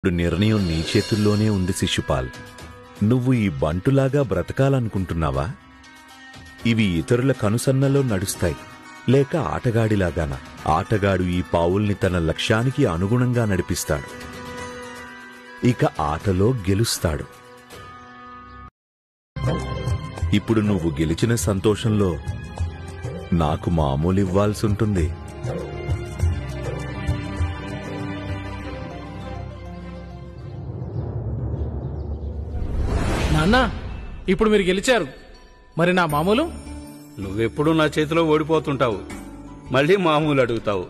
నిర్ణయం నీ చేతుల్లోనే ఉంది శిశుపాల్. నువ్వు ఈ బంటులాగా బ్రతకాలనుకుంటున్నావా? ఇవి ఇతరుల కనుసన్నలో నడుస్తాయి, లేక ఆటగాడిలాగానా? ఆటగాడు ఈ పావుల్ని తన లక్ష్యానికి అనుగుణంగా నడిపిస్తాడు, ఇక ఆటలో గెలుస్తాడు. ఇప్పుడు నువ్వు గెలిచిన సంతోషంలో నాకు మామూలు ఇవ్వాల్సుంటుంది. నాన్న, ఇప్పుడు మీరు గెలిచారు, మరి నా మామూలు? నువ్వెప్పుడు నా చేతిలో ఓడిపోతుంటావు, మళ్ళీ మామూలు అడుగుతావు.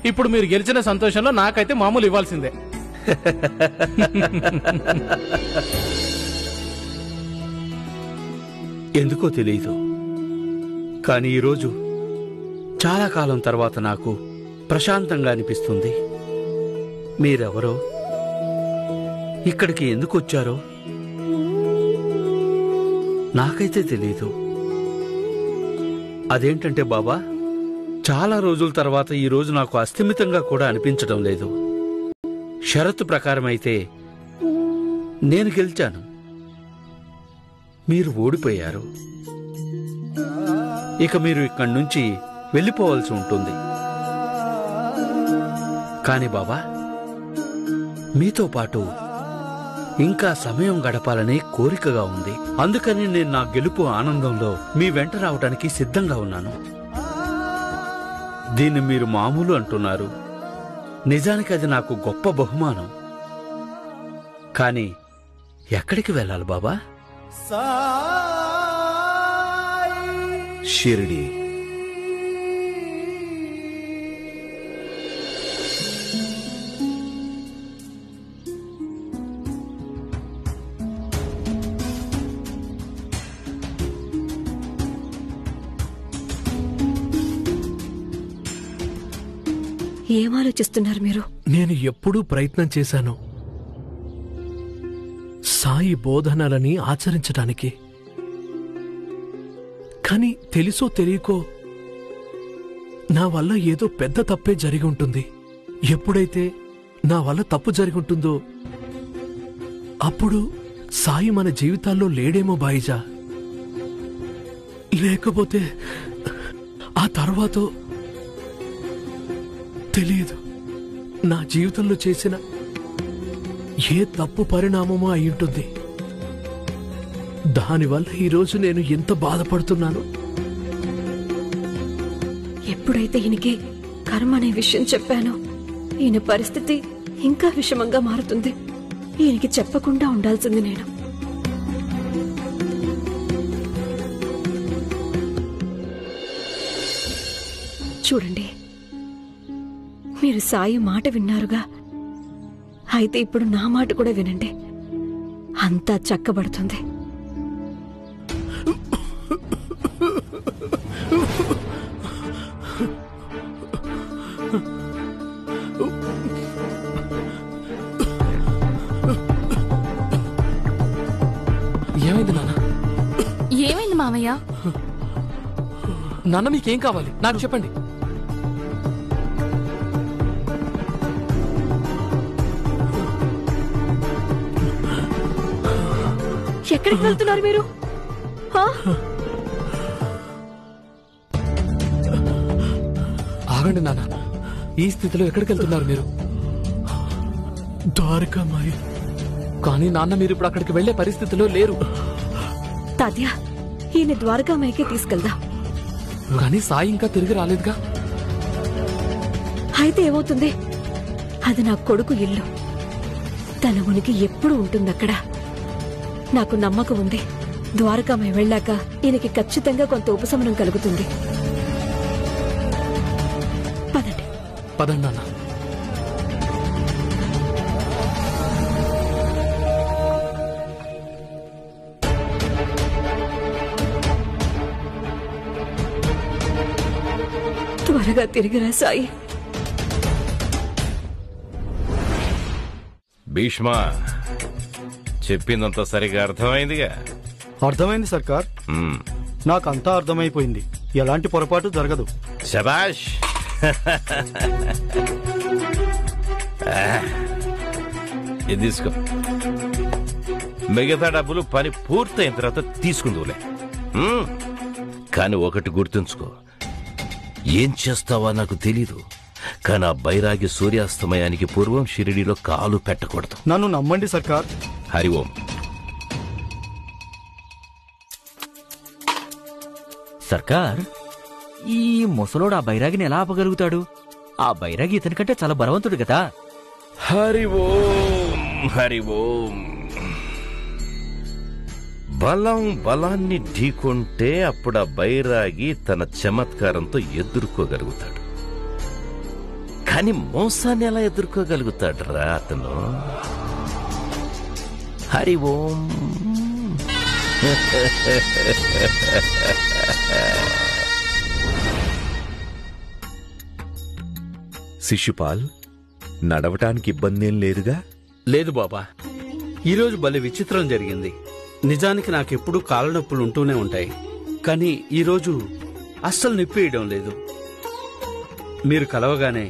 ఇప్పుడు మీరు గెలిచిన సంతోషంలో నాకైతే మామూలు ఇవ్వాల్సిందే. ఎందుకో తెలియదు, కానీ ఈరోజు చాలా కాలం తర్వాత నాకు ప్రశాంతంగా అనిపిస్తుంది. మీరెవరో, ఇక్కడికి ఎందుకు వచ్చారో నాకైతే తెలీదు. అదేంటంటే బాబా, చాలా రోజుల తర్వాత ఈరోజు నాకు అస్థిమితంగా కూడా అనిపించడం లేదు. షరతు ప్రకారం అయితే నేను గెలిచాను, మీరు ఓడిపోయారు. ఇక మీరు ఇక్కడి నుంచి వెళ్ళిపోవాల్సి ఉంటుంది. కాని బాబా, మీతో పాటు ఇంకా సమయం గడపాలనే కోరికగా ఉంది. అందుకని నేను నా గెలుపు ఆనందంలో మీ వెంట రావడానికి సిద్ధంగా ఉన్నాను. దీన్ని మీరు మామూలు అంటున్నారు, నిజానికి అది నాకు గొప్ప బహుమానం. కానీ ఎక్కడికి వెళ్ళాలి బాబా? షిరిడి. ఏం ఆలోచిస్తున్నారు మీరు? నేను ఎప్పుడూ ప్రయత్నం చేశాను సాయి బోధనలని ఆచరించడానికి. కాని తెలుసో తెలియకో నా వల్ల ఏదో పెద్ద తప్పే జరిగి ఉంటుంది. ఎప్పుడైతే నా వల్ల తప్పు జరిగి ఉంటుందో అప్పుడు సాయి మన జీవితాల్లో లేడేమో బాయిజా. లేకపోతే ఆ తర్వాత తెలియదు. నా జీవితంలో చేసిన ఏ తప్పు పరిణామమో అయ్యుంటుంది. దానివల్ల ఈరోజు నేను ఎంత బాధపడుతున్నాను. ఎప్పుడైతే ఈయనకి కర్మ అనే విషయం చెప్పానో ఈయన పరిస్థితి ఇంకా విషమంగా మారుతుంది. ఈయనకి చెప్పకుండా ఉండాల్సింది నేను. చూడండి, మీరు సాయి మాట విన్నారుగా, అయితే ఇప్పుడు నా మాట కూడా వినండి. అంతా చక్కబడుతుంది. ఏమైంది నాన్న? ఏమైంది మామయ్య? నాన్న మీకేం కావాలి నాకు చెప్పండి. ఎక్కడికి వెళ్తున్నారు మీరు? ఆగండి నాన్న, ఈ స్థితిలో ఎక్కడికి వెళ్తున్నారు మీరు? ద్వారకామాయి. కానీ నాన్న, మీరు ఇప్పుడు అక్కడికి వెళ్లే పరిస్థితిలో లేరు. తాత్య, ఈయన ద్వారకామాయికి తీసుకెళ్దాం. కానీ సాయి ఇంకా తిరిగి రాలేదుగా. అయితే ఏమవుతుంది? అది నా కొడుకు ఇల్లు. తన ఉనికి ఎప్పుడు ఉంటుంది అక్కడ. నాకు నమ్మకం ఉంది, ద్వారకామై వెళ్ళాక ఈయనకి ఖచ్చితంగా కొంత ఉపశమనం కలుగుతుంది. పదండి. పదండి నాన్న. త్వరగా తిరిగిరా సాయి. భీష్మా, చెప్పిందంతా సరిగా అర్థమైందిగా? అర్థమైంది సర్కార్. నాకంతా అర్థమైపోయింది. ఎలాంటి పొరపాటు జరగదు. శబాష్. ఇది తీసుకో. మిగతా డబ్బులు పని పూర్తయిన తర్వాత తీసుకుందులే. కానీ ఒకటి గుర్తుంచుకో, ఏం చేస్తావా నాకు తెలీదు, కానీ ఆ బైరాగి సూర్యాస్తమయానికి పూర్వం షిరిడీలో కాలు పెట్టకూడదు. నన్ను నమ్మండి సర్కార్. హరి ఓం. సర్కార్, ఈ ముసలోడు ఆ బైరాగిని ఎలా ఆపగలుగుతాడు? ఆ బైరాగి ఇతనికంటే చాలా బలవంతుడు కదా. హరి ఓం, హరి ఓం. బలం బలాన్ని ఢీకొంటే అప్పుడు ఆ బైరాగి తన చమత్కారంతో ఎదుర్కోగలుగుతాడు. కానీ మోసాన్ని ఎలా ఎదుర్కోగలుగుతాడు రా అతను? హరి ఓం. శిశుపాల్, నడవటానికి ఇబ్బందేం లేదుగా? లేదు బాబా, ఈరోజు భలే విచిత్రం జరిగింది. నిజానికి నాకెప్పుడూ కాళ్ళ నొప్పులు ఉంటూనే ఉంటాయి, కానీ ఈరోజు అస్సలు నొప్పేయడం లేదు. మీరు కలవగానే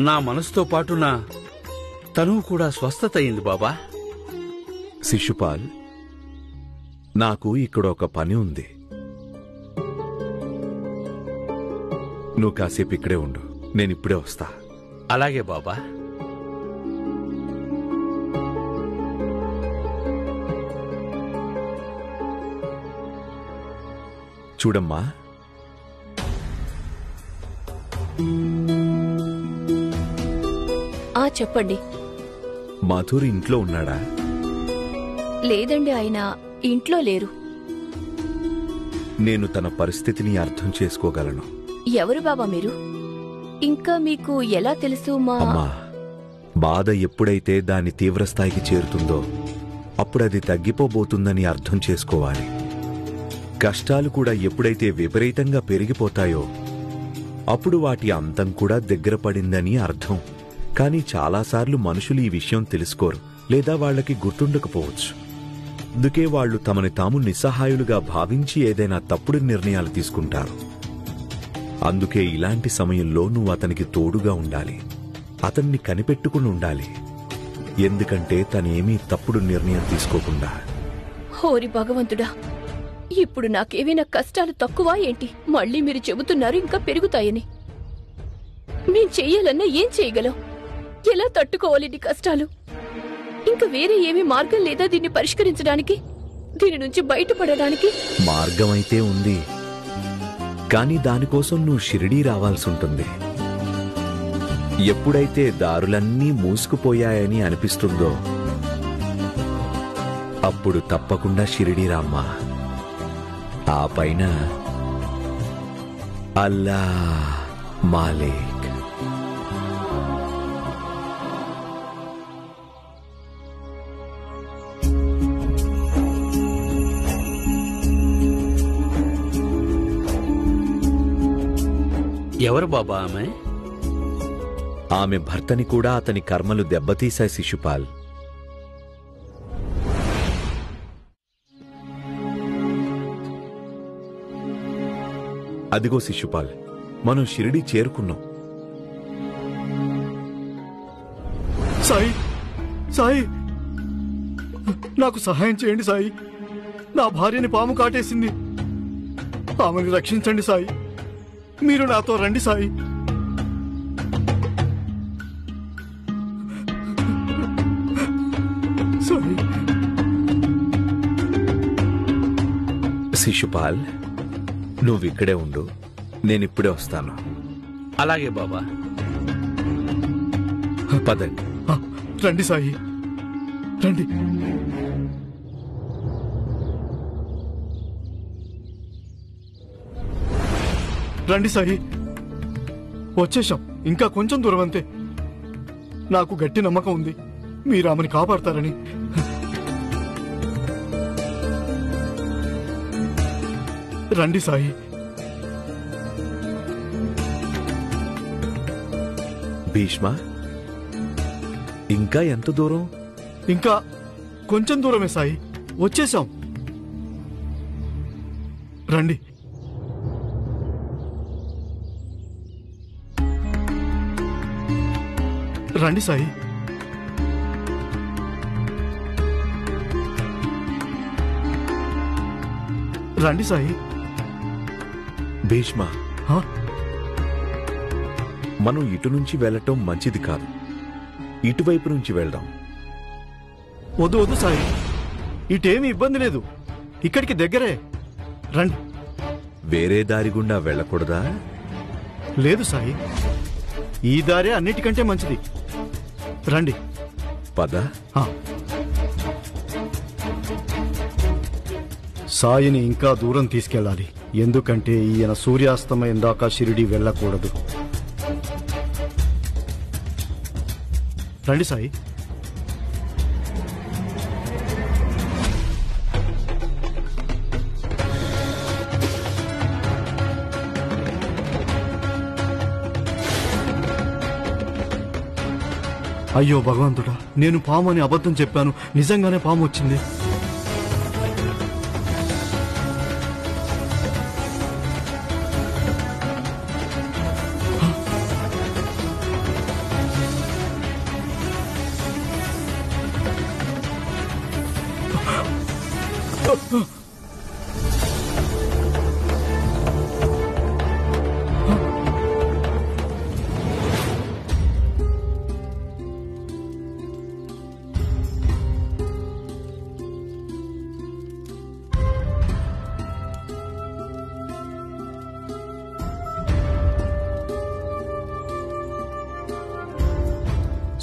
నా మనసుతో పాటు నా తనువు కూడా స్వస్థత అయింది బాబా. శిశుపాల్, నాకు ఇక్కడ ఒక పని ఉంది. నువ్వు కాసేపు ఇక్కడే ఉండు, నేనిప్పుడే వస్తా. అలాగే బాబా. చూడమ్మా, చెప్పండి. మధుర్ ఇంట్లో ఉన్నాడా? లేదండి, ఆయన ఇంట్లో లేరు. నేను తన పరిస్థితిని అర్థం చేసుకోగలను. ఎవరు బాబా మీరు? ఇంకా మీకు ఎలా తెలుసు? అమ్మా, బాధ ఎప్పుడైతే దాని తీవ్రస్థాయికి చేరుతుందో అప్పుడది తగ్గిపోబోతుందని అర్థం చేసుకోవాలి. కష్టాలు కూడా ఎప్పుడైతే విపరీతంగా పెరిగిపోతాయో అప్పుడు వాటి అంతం కూడా దగ్గర పడిందని అర్థం. కానీ చాలాసార్లు మనుషులు ఈ విషయం తెలుసుకోరు, లేదా వాళ్లకి గుర్తుండకపోవచ్చు. అందుకే వాళ్లు తమని తాము నిస్సహాయులుగా భావించి ఏదైనా తప్పుడు నిర్ణయాలు తీసుకుంటారు. అందుకే ఇలాంటి సమయంలో నువ్వు అతనికి తోడుగా ఉండాలి, అతన్ని కనిపెట్టుకుని ఉండాలి. ఎందుకంటే తనేమీ తప్పుడు నిర్ణయం తీసుకోకుండా. హోరి భగవంతుడా, ఇప్పుడు నాకేమైనా కష్టాలు తక్కువ ఏంటి? మళ్ళీ మీరు చెబుతున్నారు ఇంకా పెరుగుతాయని. మేం చెయ్యాలన్నా ఏం చేయగలం? ఎలా తట్టుకోవాలి నీ కష్టాలు? ఇంకా వేరే ఏమీ మార్గం లేదా దీన్ని పరిష్కరించడానికి, దీని నుంచి బయటపడడానికి? మార్గమైతే ఉంది, కానీ దానికోసం నువ్వు షిరిడీ రావాల్సి ఉంటుంది. ఎప్పుడైతే దారులన్నీ మూసుకుపోయాయని అనిపిస్తుందో అప్పుడు తప్పకుండా షిరిడీ రామ్మా. ఆ పైన అల్లా మాలిక్. ఎవరు బాబా ఆమె? ఆమె భర్తని కూడా అతని కర్మలు దెబ్బతీశాయి శిశుపాల్. అదిగో శిశుపాల్, మనం షిరిడీ చేరుకున్నాం. సాయి, సాయి, నాకు సహాయం చేయండి సాయి. నా భార్యని పాము కాటేసింది. ఆమెను రక్షించండి సాయి. మీరు నాతో రండి సాయి. సాయి. శిశుపాల్, నువ్విక్కడే ఉండు, నేనిప్పుడే వస్తాను. అలాగే బాబా. పదండి. రండి సాయి, రండి. రండి సాయి, వచ్చేశాం. ఇంకా కొంచెం దూరం అంతే. నాకు గట్టి నమ్మకం ఉంది మీరు ఆమెను కాపాడతారని. రండి సాయి. భీష్మ, ఇంకా ఎంత దూరం? ఇంకా కొంచెం దూరమే సాయి, వచ్చేశాం. రండి. రండి సాయి. రండి సాయి. భీష్మ, హా? మనం ఇటు నుంచి వెళ్ళటం మంచిది కాదు. ఇటువైపు నుంచి వెళ్దాం. వద్దు వద్దు సాయి, ఇటేమీ ఇబ్బంది లేదు, ఇక్కడికి దగ్గరే. రండి. వేరే దారి గుండా వెళ్ళకూడదా? లేదు సాయి, ఈ దారే అన్నిటికంటే మంచిది. రండి. పద. హా. సాయిని ఇంకా దూరం తీసుకెళ్ళాలి, ఎందుకంటే ఈయన సూర్యాస్తమయం దాకా షిరిడి వెళ్ళకూడదు. రండి సాయి. అయ్యో భగవంతుడా, నేను పాము అని అబద్ధం చెప్పాను, నిజంగానే పాము వచ్చింది.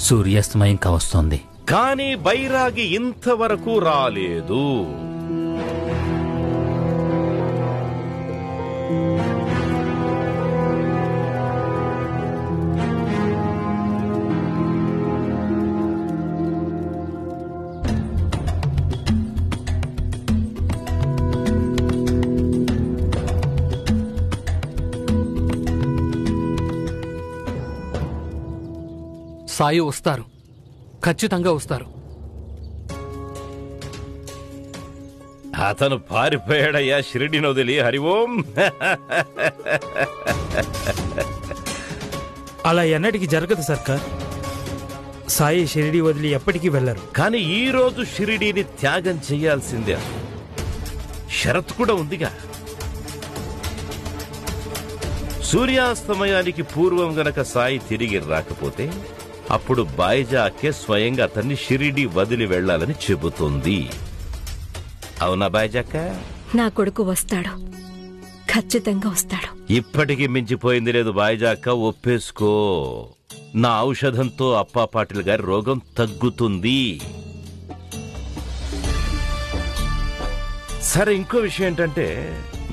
సూర్యాస్తమయం కావస్తోంది. కానీ బైరాగి ఇంతవరకు రాలేదు. సాయి వస్తారు, ఖచ్చితంగా వస్తారు. అతను పారిపోయాడయ్యా షిరిడిని వదిలి. హరి ఓం. అలా ఎన్నటికి జరగదు సర్కార్. సాయి షిరిడి వదిలి ఎప్పటికీ వెళ్లరు. కానీ ఈ రోజు షిరిడీని త్యాగం చేయాల్సిందే. షరత్ కూడా ఉందిగా. సూర్యాస్తమయానికి పూర్వం గనక సాయి తిరిగి రాకపోతే అప్పుడు బాయిజాకే స్వయంగా అతన్ని షిరిడి వదిలి వెళ్లాలని చెబుతుంది. అవునా బాయిజాక్క? నా కొడుకు వస్తాడు, ఖచ్చితంగా వస్తాడు. ఇప్పటికీ మించిపోయింది లేదు బాయిజాక్క, ఒప్పేసుకో. నా ఔషధంతో అప్పా పాటిల్ గారి రోగం తగ్గుతుంది. సరే, ఇంకో విషయం ఏంటంటే,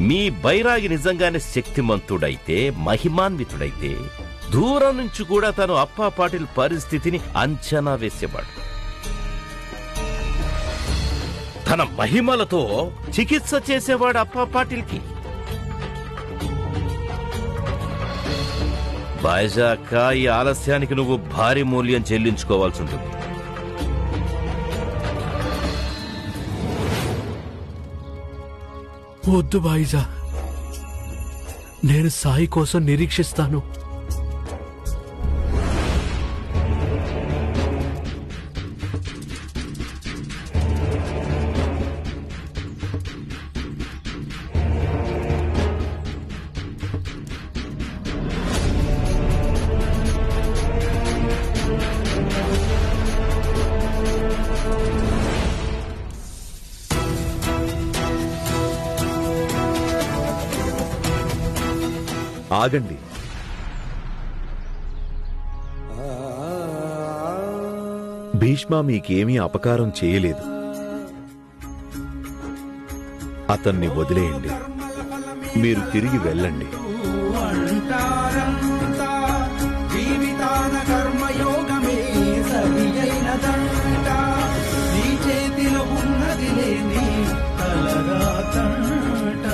మీ బైరాగి నిజంగానే శక్తిమంతుడైతే, మహిమాన్వితుడైతే దూరం నుంచి కూడా తను అప్పా పాటిల్ పరిస్థితిని అంచనా వేసేవాడు. తన మహిమలతో చికిత్స చేసేవాడు అప్పా పాటిల్కి. బాయిజాక్క, ఈ ఆలస్యానికి నువ్వు భారీ మూల్యం చెల్లించుకోవాల్సి ఉంటుంది. వద్దు బాయిజా, నేను సాయి కోసం నిరీక్షిస్తాను. ఆగండి. భీష్మ మీకేమీ అపకారం చేయలేదు. అతన్ని వదిలేయండి, మీరు తిరిగి వెళ్ళండి. జీవితాన కర్మయోగమే సరియైనదంట, నీ చేతిలో ఉన్నది లేని తలరాతంట,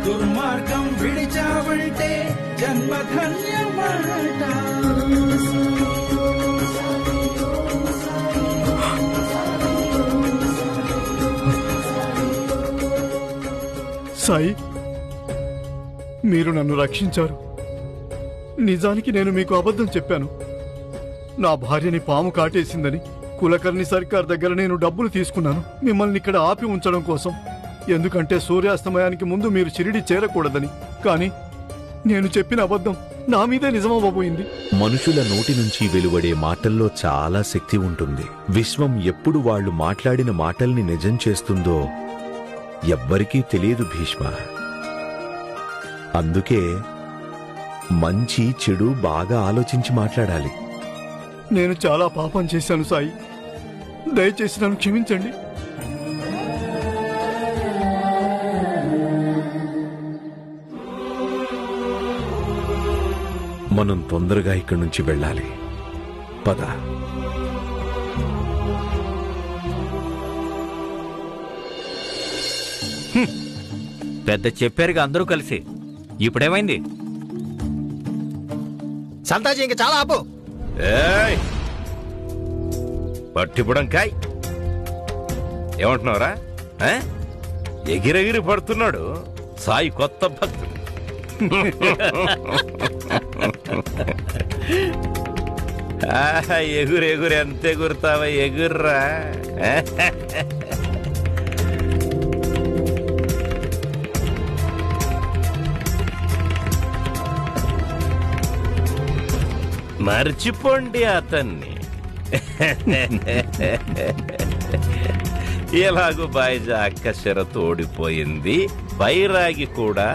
దుర్మార్గం విడిచావంటే జన్మధన్యమంట. సాయి, మీరు నన్ను రక్షించారు. నిజానికి నేను మీకు అబద్ధం చెప్పాను. నా భార్యని పాము కాటేసిందని కులకర్ణి సర్కార్ దగ్గర నేను డబ్బులు తీసుకున్నాను, మిమ్మల్ని ఇక్కడ ఆపి ఉంచడం కోసం. ఎందుకంటే సూర్యాస్తమయానికి ముందు మీరు షిరిడి చేరకూడదని. కానీ నేను చెప్పిన అబద్ధం నా మీదే నిజమవ్వబోయింది. మనుషుల నోటి నుంచి వెలువడే మాటల్లో చాలా శక్తి ఉంటుంది. విశ్వం ఎప్పుడు వాళ్ళు మాట్లాడిన మాటల్ని నిజం చేస్తుందో ఎవ్వరికీ తెలియదు భీష్మ. అందుకే మంచి చెడు బాగా ఆలోచించి మాట్లాడాలి. నేను చాలా పాపం చేశాను సాయి, దయచేసి నన్ను క్షమించండి. మనం తొందరగా ఇక్కడి నుంచి వెళ్ళాలి. పద. పెద్ద చెప్పారుగా అందరూ కలిసి. ఇప్పుడేమైంది? సంతాజీ ఇంక చాలా ఆపు. పట్టిపుడంకాయ్ ఏమంటున్నావురా? ఎగిరెగిరి పడుతున్నాడు సాయి కొత్త భక్తుడు. ఎగురు ఎగురు ఎంత ఎగురుతావా? ఎగుర్రా. మర్చిపోండి అతన్ని. ఎలాగూ బాయిజా అక్క షరతు ఓడిపోయింది, బైరాగి కూడా.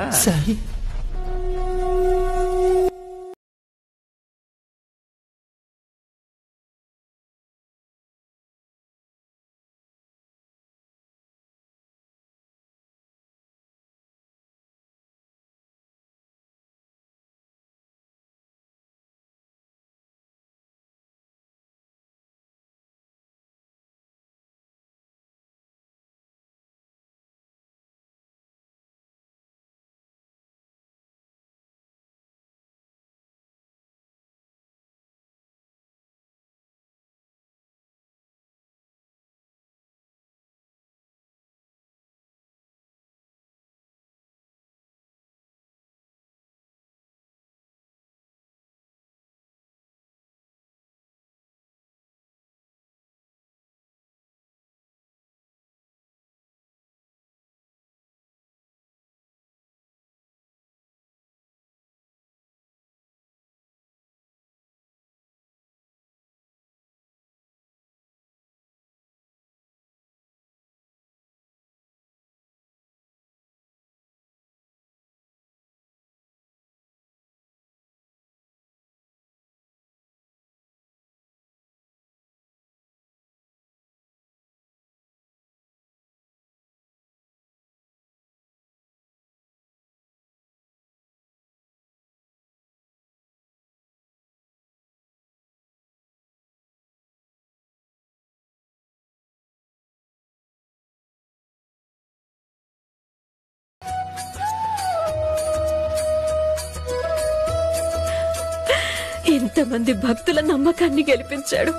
ఎంతమంది భక్తుల నమ్మకాన్ని గెలిపించాడు.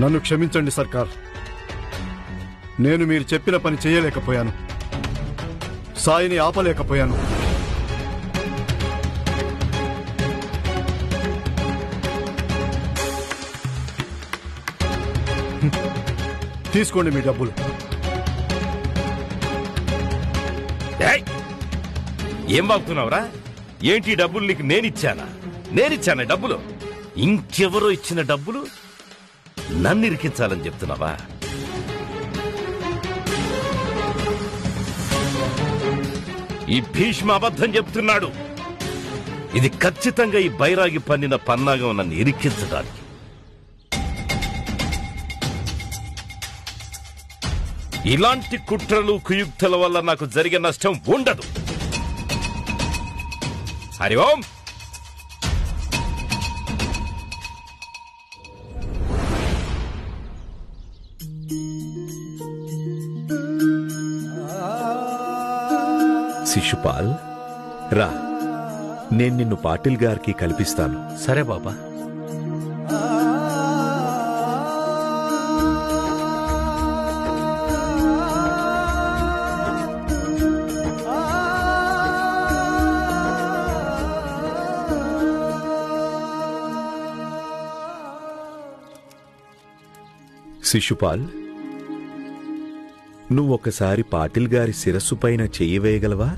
నన్ను క్షమించండి సర్కార్. నేను మీరు చెప్పిన పని చేయలేకపోయాను, సాయిని ఆపలేకపోయాను. తీసుకోండి మీ డబ్బులు. ఏం బాగుతున్నావురా? ఏంటి డబ్బులు నీకు నేనిచ్చానా డబ్బులు? ఇంకెవరో ఇచ్చిన డబ్బులు నన్ను ఇరికించాలని చెప్తున్నావా? ఈ భీష్మ అబద్ధం చెప్తున్నాడు. ఇది ఖచ్చితంగా ఈ బైరాగి పన్నిన పన్నాగం నన్ను ఇరికించడానికి. ఇలాంటి కుట్రలు కుయుక్తుల వల్ల నాకు జరిగే నష్టం ఉండదు. హరి ఓం. శిశుపాల్, రా, నేను నిన్ను పాటిల్ గారికి కల్పిస్తాను. సరే బాబా. శిశుపాల్, నువ్వొకసారి పాటిల్ గారి శిరస్సు పైన చెయ్యి వేయగలవా?